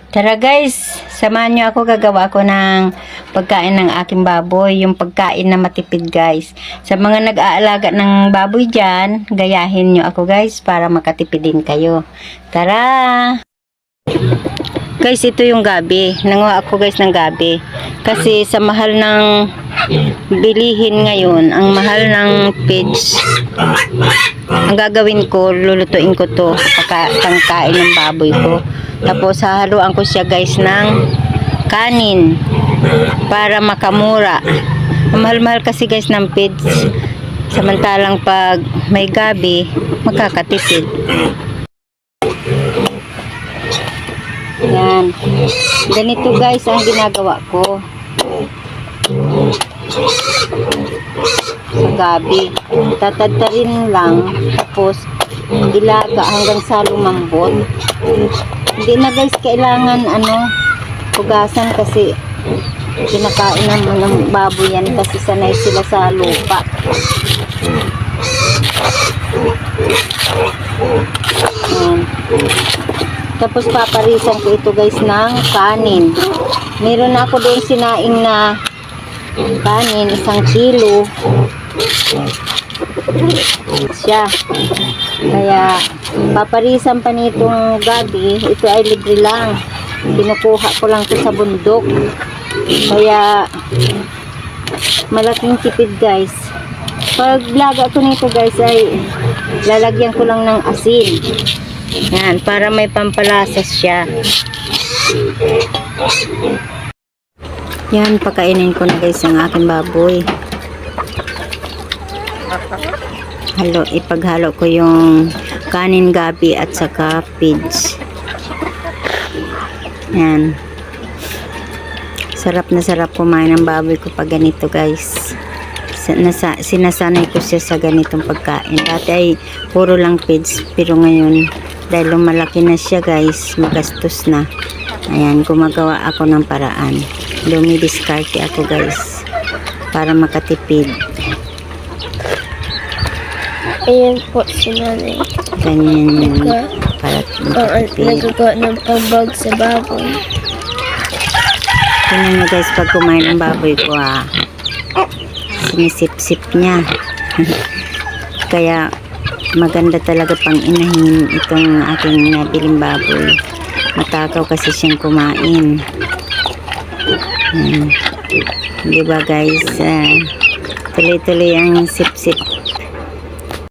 Tara guys, samahan nyo ako, gagawa ko ng pagkain ng aking baboy, yung pagkain na matipid guys. Sa mga nag-aalaga ng baboy dyan, gayahin nyo ako guys para makatipid din kayo. Tara! Guys, ito yung gabi. Nanguha ako guys ng gabi. Kasi sa mahal ng bilihin ngayon, ang mahal ng feeds, ang gagawin ko, lulutuin ko to pangkain ng baboy ko. Tapos hahaluan ko siya guys ng kanin para makamura. Ang mahal-mahal kasi guys ng feeds. Samantalang pag may gabi, makakatipid. Yan. Ganito guys ang ginagawa ko. Sa gabi. Tatadtarin lang. Tapos ilaga hanggang sa lumambot. Hindi na guys kailangan hugasan kasi kinakain naman ng baboy yan kasi sanay sila sa lupa. Yan. Tapos paparisan ko ito guys ng kanin. Meron na ako doon sinaing na kanin, 1 kilo siya. Kaya paparisan pa nitong gabi. Ito ay libre lang. Kinukuha ko lang ito sa bundok. Kaya malaking tipid guys. Pag laga ko nito guys ay lalagyan ko lang ng asin. Yan, para may pampalasas siya. Yan, pakainin ko na guys ang aking baboy. Ipaghalo ko yung kanin gabi at saka feeds. Yan. Sarap na sarap kumain ng baboy ko pag ganito guys. Sinasanay ko siya sa ganitong pagkain. Dati ay puro lang feeds, pero ngayon dahil lumalaki na siya guys, magastos na. Ayan, gumagawa ako ng paraan. Dumidiskarte ako guys para makatipid. Ayan po si nanay. Ganyan yun para makatipid. Nagagawa ng pambag sa baboy. Tingnan nyo guys, pag kumain ng baboy ko sinisip-sip niya. Kaya maganda talaga pang inahin itong aking nabiling baboy. Matakaw kasi siyang kumain. Diba guys, tuloy-tuloy ang sip-sip.